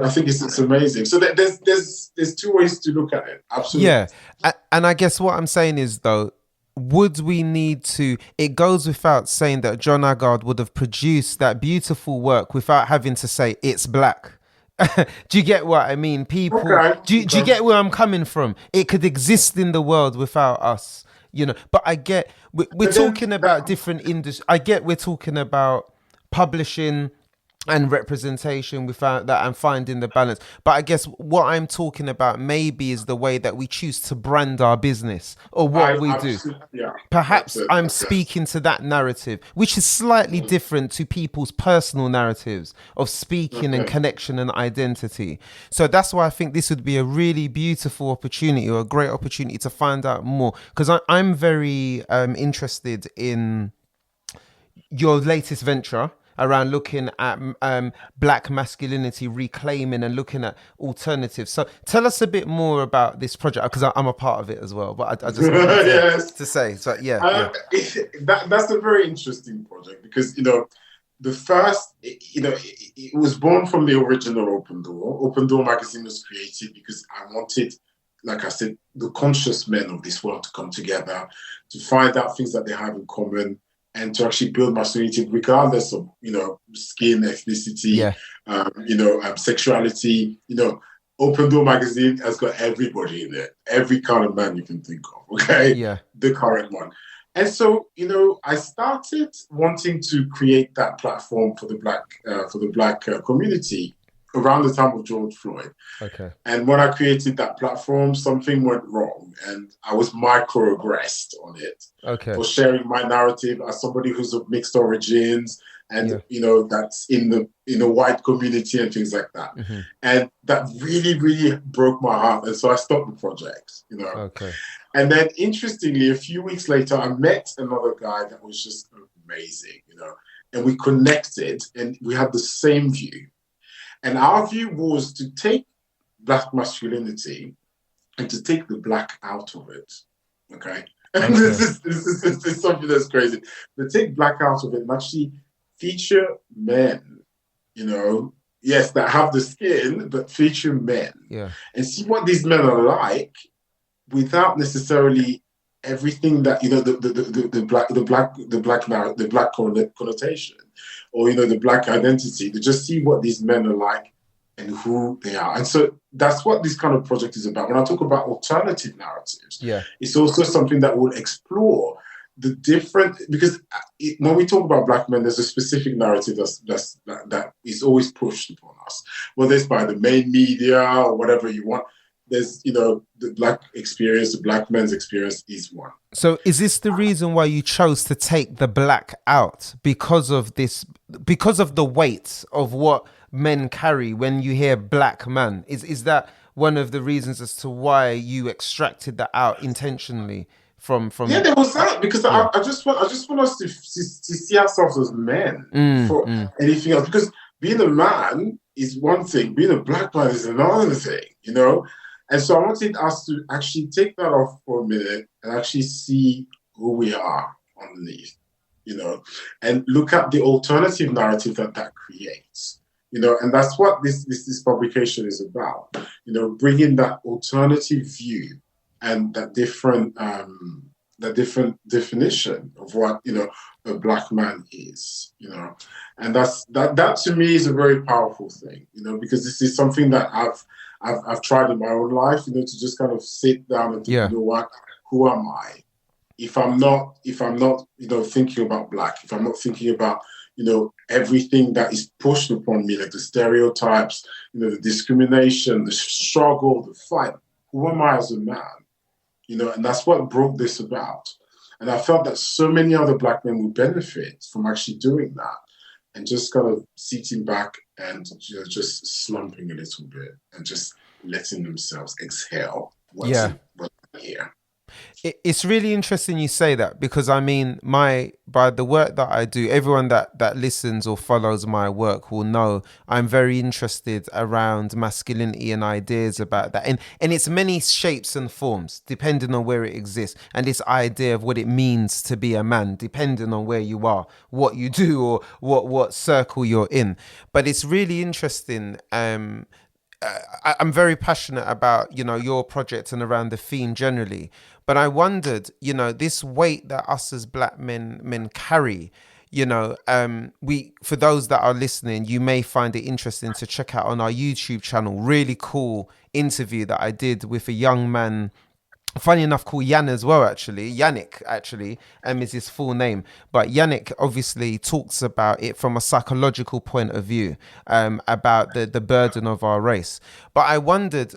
think it's amazing. So there's two ways to look at it. Absolutely. Yeah. And I guess what I'm saying is, though, would we need to, it goes without saying that John Aggard would have produced that beautiful work without having to say it's black. Do you get what I mean? People, do you get where I'm coming from? It could exist in the world without us, but I get, we're talking about different industries. I get we're talking about publishing and representation without that, and finding the balance. But I guess what I'm talking about maybe is the way that we choose to brand our business or what I we do. absolutely, yeah, that's Perhaps it. I'm That's it. speaking to that narrative, which is slightly Mm, different to people's personal narratives of speaking and okay. connection and identity. So that's why I think this would be a really beautiful opportunity, or a great opportunity to find out more. Because I'm very interested in your latest venture around looking at black masculinity, reclaiming and looking at alternatives. So tell us a bit more about this project, because I'm a part of it as well. But I just wanted Yes. to say, so yeah, yeah. That's a very interesting project because, the first, it was born from the original Open Door. Open Door magazine was created because I wanted, like I said, the conscious men of this world to come together to find out things that they have in common and to actually build masculinity regardless of, skin, ethnicity, Yeah. sexuality. Open Door magazine has got everybody in it, every kind of man you can think of, okay? Yeah. The current one. And so, I started wanting to create that platform for the black community around the time of George Floyd. Okay. And when I created that platform, something went wrong, and I was microaggressed on it Okay. for sharing my narrative as somebody who's of mixed origins, and that's in the white community and things like that. Mm-hmm. And that really, really broke my heart, and so I stopped the project. Okay. And then, interestingly, a few weeks later, I met another guy that was just amazing, and we connected, and we had the same view. And our view was to take black masculinity and to take the black out of it. Okay. And this is something that's crazy. But take black out of it and actually feature men, yes, that have the skin, but feature men. Yeah. And see what these men are like without necessarily everything that, the black connotation, or the black identity. To just see what these men are like and who they are. And so that's what this kind of project is about. When I talk about alternative narratives, it's also something that will explore the different, because when we talk about black men, there's a specific narrative that is always pushed upon us, whether it's by the main media or whatever you want. There's, the black experience, the black man's experience is one. So is this the reason why you chose to take the black out? Because of the weight of what men carry when you hear black man? Is that one of the reasons as to why you extracted that out intentionally from Yeah, there was that, because I just want us to see ourselves as men for anything else. Because being a man is one thing, being a black man is another thing, And so I wanted us to actually take that off for a minute and actually see who we are underneath, and look at the alternative narrative that creates, and that's what this publication is about, bringing that alternative view and that different definition of what, a black man is, and that to me is a very powerful thing, because this is something that I've tried in my own life, to just kind of sit down and think, what, who am I? If I'm not, thinking about black, if I'm not thinking about, everything that is pushed upon me, like the stereotypes, the discrimination, the struggle, the fight, who am I as a man? And that's what brought this about. And I felt that so many other black men would benefit from actually doing that, and just kind of sitting back and just slumping a little bit and just letting themselves exhale what's here. It's really interesting you say that, because I mean, by the work that I do, everyone that listens or follows my work will know I'm very interested around masculinity and ideas about that, and it's many shapes and forms depending on where it exists, and this idea of what it means to be a man depending on where you are, what you do, or what circle you're in. But it's really interesting. I'm very passionate about, your project and around the theme generally. But I wondered, this weight that us as black men carry, for those that are listening, you may find it interesting to check out on our YouTube channel, really cool interview that I did with a young man funny enough, called Yann as well, actually. Yannick, actually, is his full name. But Yannick obviously talks about it from a psychological point of view, about the burden of our race. But I wondered,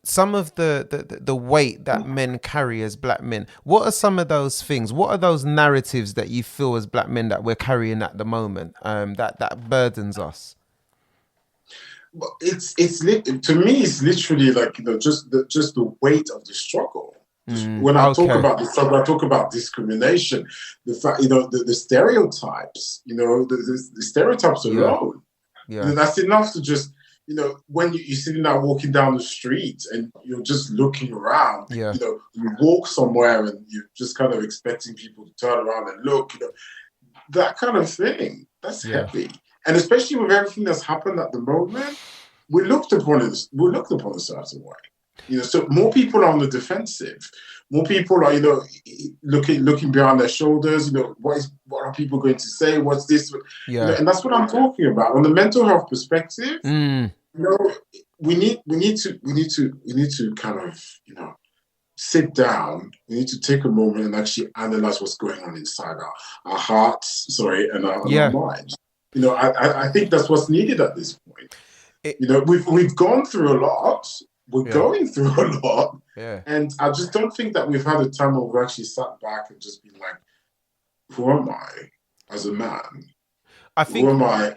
some of the weight that men carry as black men, what are some of those things? What are those narratives that you feel as black men that we're carrying at the moment, that burdens us? To me, it's literally like, just the weight of the struggle. When I talk about the struggle, I talk about discrimination, the fact, the stereotypes, the stereotypes alone. Yeah. That's enough to just, when you're sitting there walking down the street and you're just looking around, Yeah. You walk somewhere and you're just kind of expecting people to turn around and look, that kind of thing. That's heavy. And especially with everything that's happened at the moment, we're looked upon a certain way. So more people are on the defensive. More people are, looking behind their shoulders. What are people going to say? What's this? And that's what I'm talking about. On the mental health perspective, we need to kind of, sit down. We need to take a moment and actually analyze what's going on inside our hearts, and our minds. I think that's what's needed at this point. We've gone through a lot. We're going through a lot. Yeah. And I just don't think that we've had a time where we've actually sat back and just been like, who am I as a man? I think, who am I?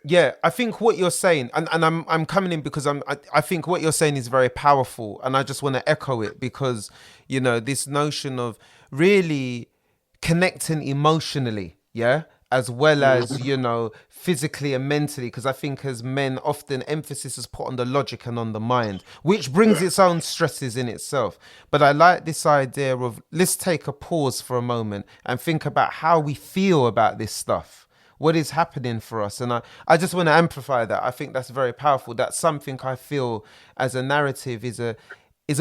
Yeah, I think what you're saying, and I'm coming in because I think what you're saying is very powerful, and I just want to echo it because, this notion of really connecting emotionally, as well as, physically and mentally, because I think as men, often emphasis is put on the logic and on the mind, which brings its own stresses in itself. But I like this idea of, let's take a pause for a moment and think about how we feel about this stuff. What is happening for us? And I just want to amplify that. I think that's very powerful. That's something I feel as a narrative is a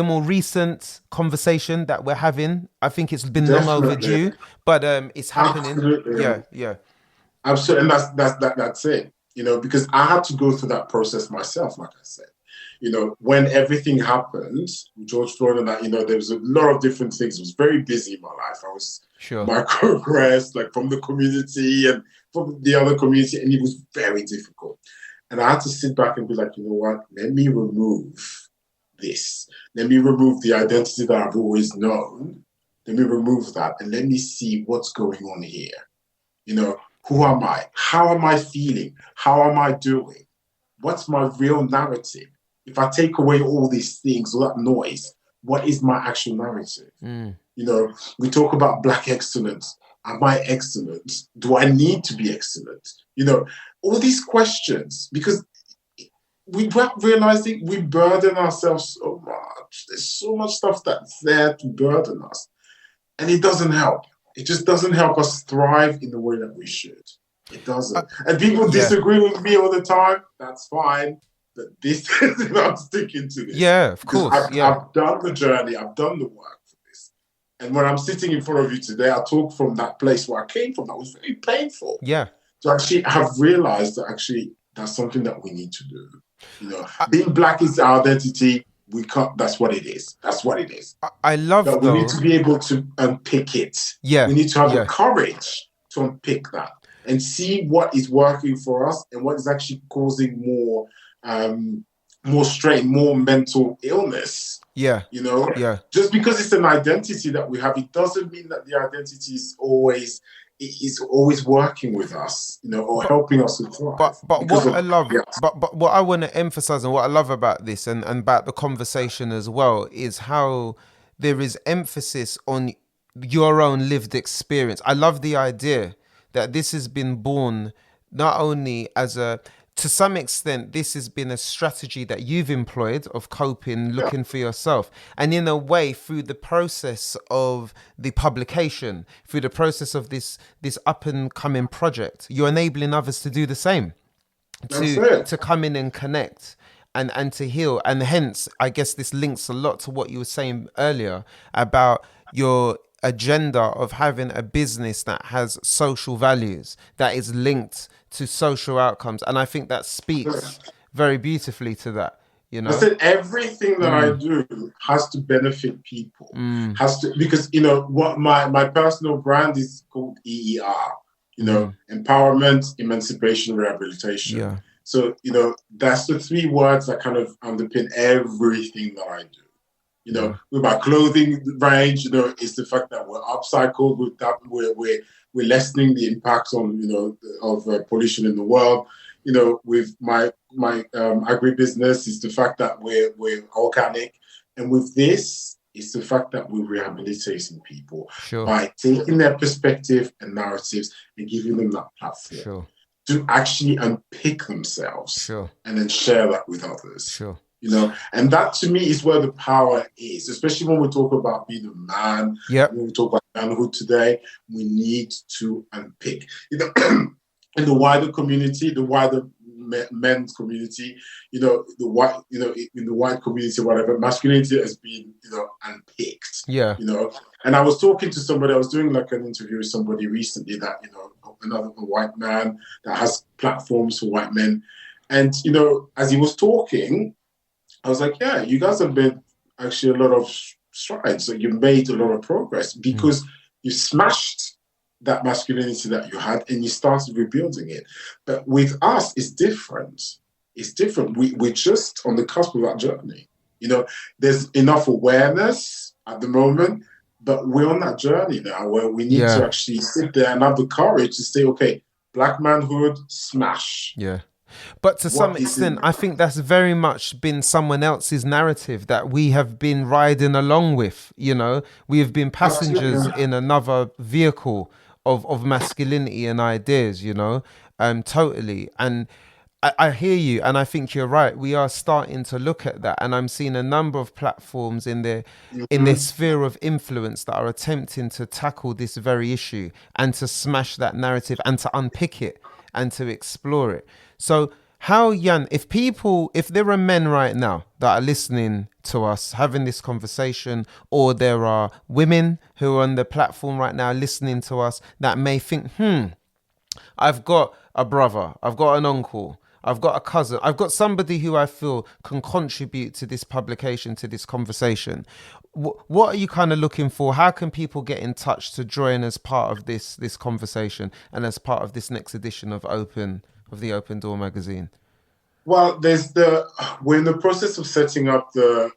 more recent conversation that we're having. I think it's been long overdue, but it's happening. Absolutely. Yeah. Absolutely. And that's it. Because I had to go through that process myself, like I said. When everything happened, George Floyd and that, there was a lot of different things. It was very busy in my life. I was microaggressed, like from the community and from the other community, and it was very difficult. And I had to sit back and be like, you know what? Let me remove this. Let me remove the identity that I've always known. Let me remove that and let me see what's going on here. Who am I? How am I feeling? How am I doing? What's my real narrative? If I take away all these things, all that noise, what is my actual narrative? We talk about Black excellence. Am I excellent? Do I need to be excellent? All these questions, because we're realizing we burden ourselves so much. There's so much stuff that's there to burden us. And it doesn't help. It just doesn't help us thrive in the way that we should. It doesn't. And people disagree with me all the time. That's fine. But this is I'm sticking to this. Yeah, of course. I've done the journey. I've done the work for this. And when I'm sitting in front of you today, I talk from that place where I came from. That was very painful. Yeah. So actually, I have realized that actually that's something that we need to do. Being Black is our identity. We can't. That's what it is. That's what it is. I love that. We need to be able to unpick it. Yeah. We need to have the courage to unpick that and see what is working for us and what is actually causing more strain, more mental illness. Yeah. Just because it's an identity that we have, it doesn't mean that the identity is always working with us, or helping us to thrive. But what I love, but what I want to emphasize and what I love about this and about the conversation as well is how there is emphasis on your own lived experience. I love the idea that this has been born not only to some extent, this has been a strategy that you've employed of coping, looking for yourself. And in a way, through the process of the publication, through the process of this up and coming project, you're enabling others to do the same, to come in and connect and to heal. And hence, I guess this links a lot to what you were saying earlier about your agenda of having a business that has social values, that is linked to social outcomes. And I think that speaks very beautifully to that. you know? I said everything that I do has to benefit people. Because what my personal brand is called EER, empowerment, emancipation, rehabilitation. Yeah. So, that's the 3 words that kind of underpin everything that I do. With my clothing range, it's the fact that we're upcycled, with that we're lessening the impact on, of pollution in the world. With my agribusiness, is the fact that we're organic, and with this, it's the fact that we're rehabilitating people by taking their perspective and narratives and giving them that platform to actually unpick themselves and then share that with others. And that to me is where the power is, especially when we talk about being a man. When we talk about manhood today, we need to unpick. In the wider community, the wider men's community, in the white community, whatever, masculinity has been, unpicked. And I was talking to somebody, I was doing like an interview with somebody recently that, another white man that has platforms for white men. And, as he was talking, I was like, yeah, you guys have made actually a lot of strides. So you made a lot of progress because you smashed that masculinity that you had and you started rebuilding it. But with us, it's different. It's different. We're just on the cusp of that journey. There's enough awareness at the moment, but we're on that journey now where we need to actually sit there and have the courage to say, okay, Black manhood, smash. But to some extent, I think that's very much been someone else's narrative that we have been riding along with. We have been passengers in another vehicle of masculinity and ideas, totally. And I hear you, and I think you're right. We are starting to look at that, and I'm seeing a number of platforms in their sphere of influence that are attempting to tackle this very issue and to smash that narrative and to unpick it and to explore it. So how, Yann, if there are men right now that are listening to us having this conversation, or there are women who are on the platform right now listening to us that may think, I've got a brother, I've got an uncle, I've got a cousin, I've got somebody who I feel can contribute to this publication, to this conversation. What are you kind of looking for? How can people get in touch to join as part of this conversation and as part of this next edition of the Open Door magazine? Well, we're in the process of setting up the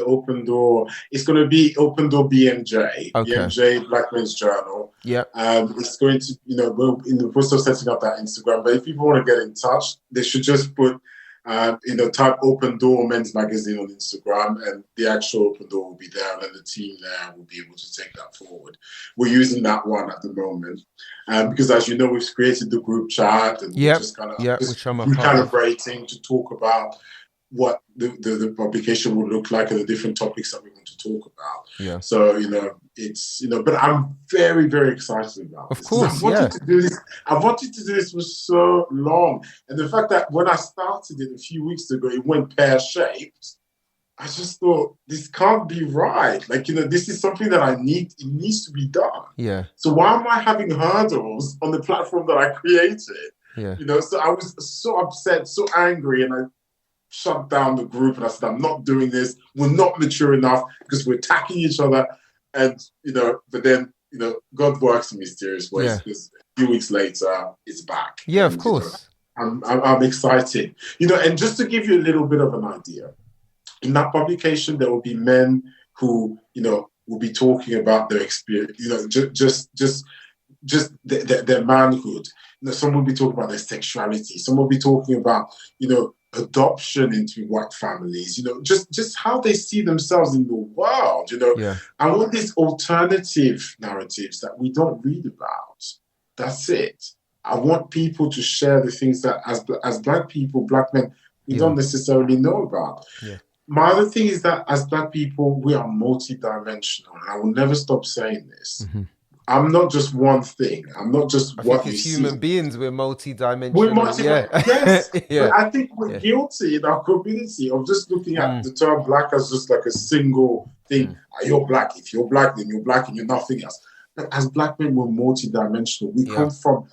Open Door. It's going to be Open Door BMJ, BMJ Black Men's Journal. It's going to, we're in the process of setting up that Instagram. But if people want to get in touch, they should just put, type Open Door Men's Magazine on Instagram, and the actual Open Door will be there, and then the team there will be able to take that forward. We're using that one at the moment, because as you know, we've created the group chat, and we're just kind of recalibrating to talk about what the publication would look like and the different topics that we want to talk about. So, it's, but I'm very, very excited about this. Of course, I wanted to do this. I wanted to do this for so long. And the fact that when I started it a few weeks ago, it went pear-shaped. I just thought, this can't be right. Like, this is something that it needs to be done. So why am I having hurdles on the platform that I created? So I was so upset, so angry, and I shut down the group and I said, I'm not doing this. We're not mature enough because we're attacking each other. And, but then, God works in mysterious ways, because a few weeks later, it's back. Of course. I'm excited. And just to give you a little bit of an idea, in that publication, there will be men who, will be talking about their experience, just their manhood. Some will be talking about their sexuality. Some will be talking about, adoption into white families, just how they see themselves in the world, I want these alternative narratives that we don't read about. That's it. I want people to share the things that as Black people, Black men, we don't necessarily know about. My other thing is that as Black people, we are multidimensional, and I will never stop saying this. I'm not just one thing. I'm not just what you see. Human beings, we're multidimensional. We're multidimensional. Yes. But I think we're guilty in our community of just looking at the term Black as just like a single thing. You're Black. If you're Black, then you're Black and you're nothing else. But as Black men, we're multidimensional. We come from,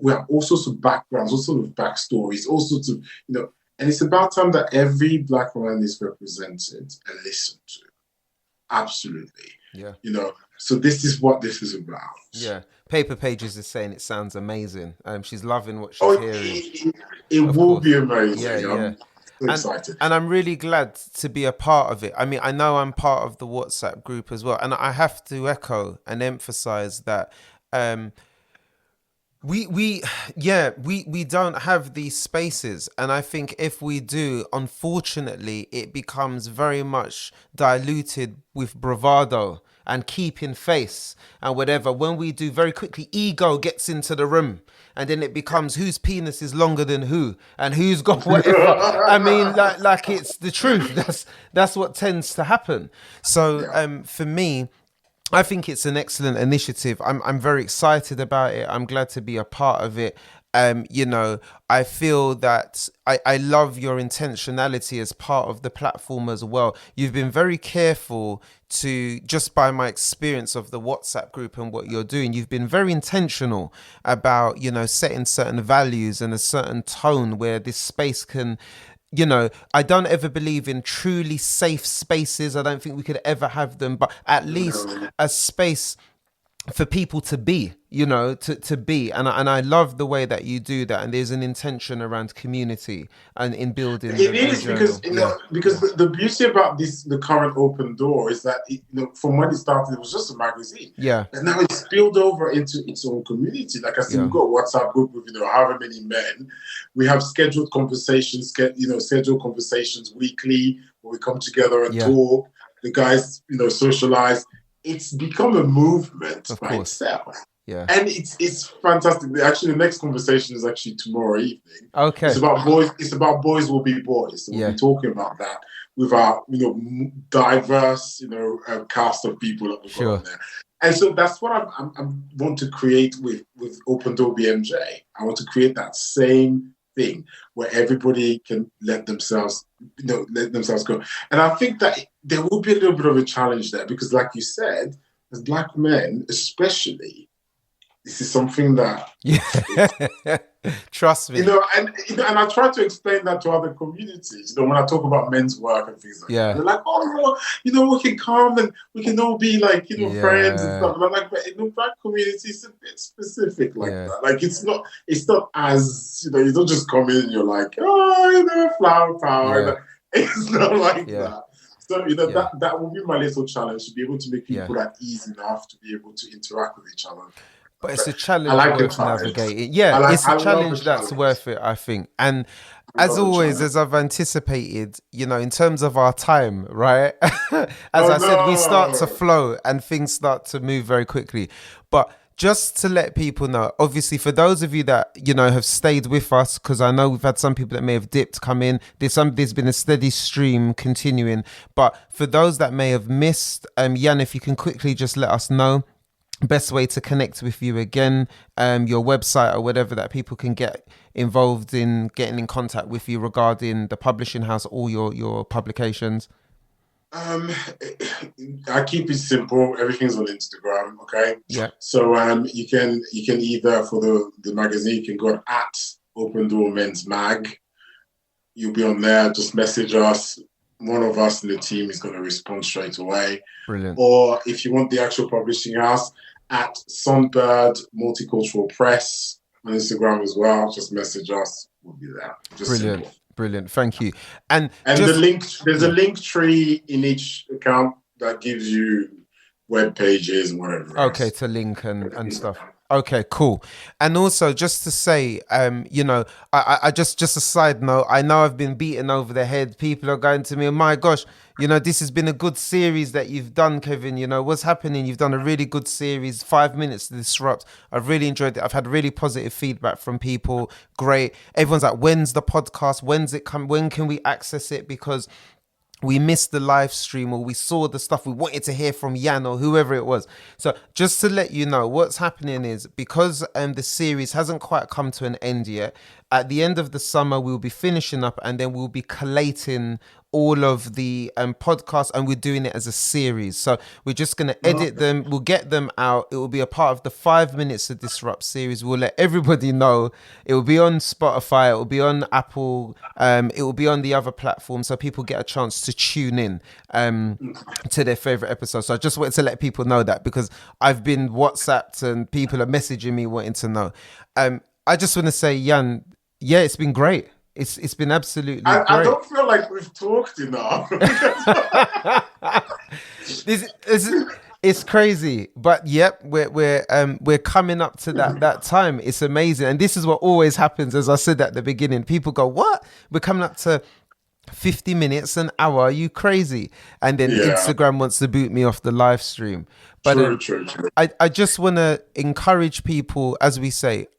we have all sorts of backgrounds, all sorts of backstories, all sorts of, And it's about time that every Black man is represented and listened to. Absolutely. Yeah. So this is what this is about. Yeah. Paper Pages is saying it sounds amazing. She's loving what she's hearing. It will be amazing. Yeah. I'm so excited. And I'm really glad to be a part of it. I mean, I know I'm part of the WhatsApp group as well. And I have to echo and emphasize that we don't have these spaces, and I think if we do, unfortunately, it becomes very much diluted with bravado and keeping face and whatever. When we do, very quickly, ego gets into the room, and then it becomes whose penis is longer than who and who's got whatever. I mean, like it's the truth. That's what tends to happen. So for me, I think it's an excellent initiative. I'm very excited about it. I'm glad to be a part of it. I feel that I love your intentionality as part of the platform as well. You've been very careful to, just by my experience of the WhatsApp group and what you're doing, you've been very intentional about, setting certain values and a certain tone where this space can, I don't ever believe in truly safe spaces. I don't think we could ever have them, but at least a space for people to be, to be. And I love the way that you do that. And there's an intention around community and in building. It is because the beauty about the current Open Door is that from when it started, it was just a magazine. Yeah. And now it's spilled over into its own community. Like I said, we've got a WhatsApp group with however many men. We have scheduled conversations, weekly where we come together and talk. The guys, socialize. It's become a movement by itself. Yeah. And it's fantastic. Actually, the next conversation is actually tomorrow evening. Okay. It's about boys. It's about boys will be boys. So we'll be talking about that with our, diverse, cast of people that we've got there. And so that's what I want to create with Open Door BMJ. I want to create that same thing where everybody can let themselves go. And I think that there will be a little bit of a challenge there because, like you said, as Black men, especially, this is something that trust me. And I try to explain that to other communities. When I talk about men's work and things like that, they're like, "Oh, we can come and we can all be like, friends and stuff." And I'm like, but in the Black community, it's a bit specific like that. Like it's not as you don't just come in and you're like, "Oh, flower power." Yeah. It's not like that. So that will be my little challenge, to be able to make people at ease enough to be able to interact with each other. But it's a challenge worth navigating. Yeah, it's a challenge that's worth it, I think. And as always, as I've anticipated, in terms of our time, right? I said, we start to flow and things start to move very quickly. But just to let people know, obviously, for those of you that, have stayed with us, because I know we've had some people that may have dipped, come in. There's been a steady stream continuing. But for those that may have missed, Yann, if you can quickly just let us know best way to connect with you again, your website or whatever that people can get involved in getting in contact with you regarding the publishing house or your publications. I keep it simple. Everything's on Instagram. Okay. Yeah. So you can either, for the magazine, you can go at Open Door Men's Mag. You'll be on there. Just message us. One of us in the team is going to respond straight away. Brilliant. Or if you want the actual publishing house, at Sunbird Multicultural Press on Instagram as well, just message us. We'll be there. Just brilliant. Simple. Brilliant. Thank you. And the link, there's a link tree in each account that gives you web pages and whatever. Okay, to link and stuff. Okay, cool. And also, just to say, I just a side note, I know I've been beaten over the head. People are going to me, oh my gosh, this has been a good series that you've done, Kevin. What's happening? You've done a really good series, 5 minutes to disrupt. I've really enjoyed it. I've had really positive feedback from people. Great. Everyone's like, when's the podcast? When's it come? When can we access it? Because we missed the live stream or we saw the stuff we wanted to hear from Yann or whoever it was. So just to let you know, what's happening is because the series hasn't quite come to an end yet, at the end of the summer, we'll be finishing up and then we'll be collating all of the podcasts, and we're doing it as a series. So we're just going to edit them. We'll get them out. It will be a part of the 5 Minutes to Disrupt series. We'll let everybody know. It will be on Spotify. It will be on Apple. It will be on the other platforms, so people get a chance to tune in to their favorite episodes. So I just wanted to let people know that, because I've been WhatsApped and people are messaging me wanting to know. I just want to say, Yann, yeah, it's been great. It's been absolutely great. I don't feel like we've talked enough. It's crazy, but yep, we're coming up to that time. It's amazing, and this is what always happens. As I said at the beginning, people go, "What? We're coming up to 50 minutes, an hour? Are you crazy?" And then Instagram wants to boot me off the live stream. But true. I just want to encourage people, as we say.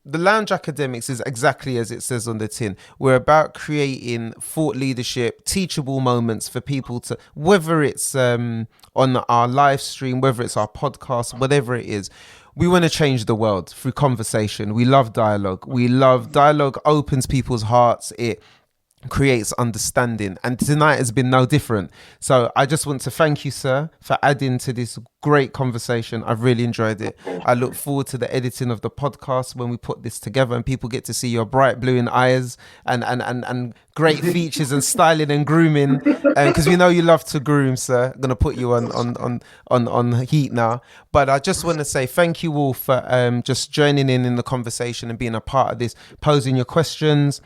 The Lounge Academics is exactly as it says on the tin. We're about creating thought leadership, teachable moments for people to, whether it's on our live stream, whether it's our podcast, whatever it is. We want to change the world through conversation. We love dialogue. Dialogue opens people's hearts. It creates understanding, and tonight has been no different. So I just want to thank you, sir, for adding to this great conversation. I've really enjoyed it. I look forward to the editing of the podcast when we put this together and people get to see your bright blue in eyes and great features and styling and grooming, because we know you love to groom, sir. I'm gonna put you on heat now, but I just want to say thank you all for just joining in the conversation and being a part of this, posing your questions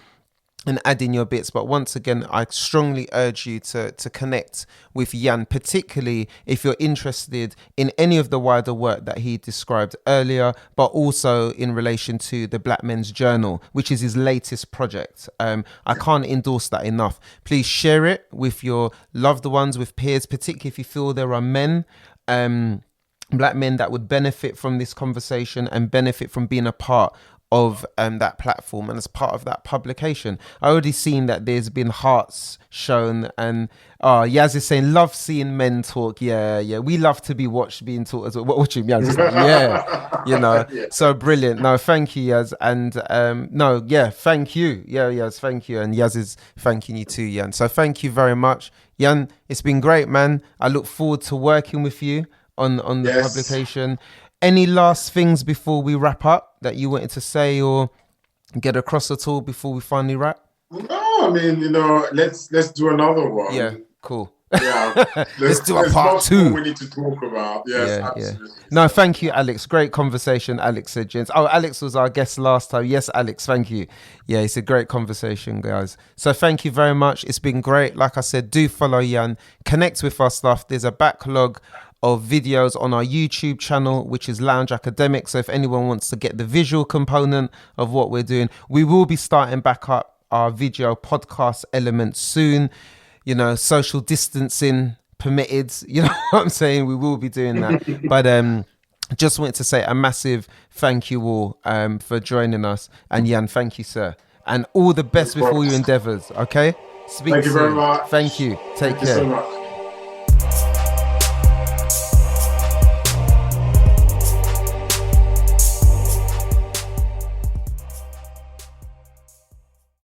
and adding your bits. But once again, I strongly urge you to connect with Yann, particularly if you're interested in any of the wider work that he described earlier, but also in relation to the Black Men's Journal, which is his latest project. I can't endorse that enough. Please share it with your loved ones, with peers, particularly if you feel there are men, Black men that would benefit from this conversation and benefit from being a part of that platform and as part of that publication. I already seen that there's been hearts shown, and Yaz is saying love seeing men talk. Yeah, we love to be watched being taught as well. Watching Yaz is like, yeah. So brilliant. No, thank you, Yaz. And thank you. Yaz, thank you. And Yaz is thanking you too, Yann. So thank you very much, Yann. It's been great, man. I look forward to working with you on the publication. Any last things before we wrap up that you wanted to say or get across at all before we finally wrap? No, I mean, let's do another one. Yeah, cool. Yeah, let's do a part 2. We need to talk about. Yes, absolutely. No, thank you, Alex. Great conversation, Alex said, gents. Oh, Alex was our guest last time. Yes, Alex, thank you. Yeah, it's a great conversation, guys. So thank you very much. It's been great. Like I said, do follow Yann. Connect with our stuff. There's a backlog of videos on our YouTube channel, which is Lounge Academics. So if anyone wants to get the visual component of what we're doing, we will be starting back up our video podcast element soon. Social distancing permitted. You know what I'm saying? We will be doing that. But just wanted to say a massive thank you all for joining us. And Yann, thank you, sir. And all the best with all your endeavors. Okay? Speak soon. Thank you very much. Thank you. Take care. Thank you so much.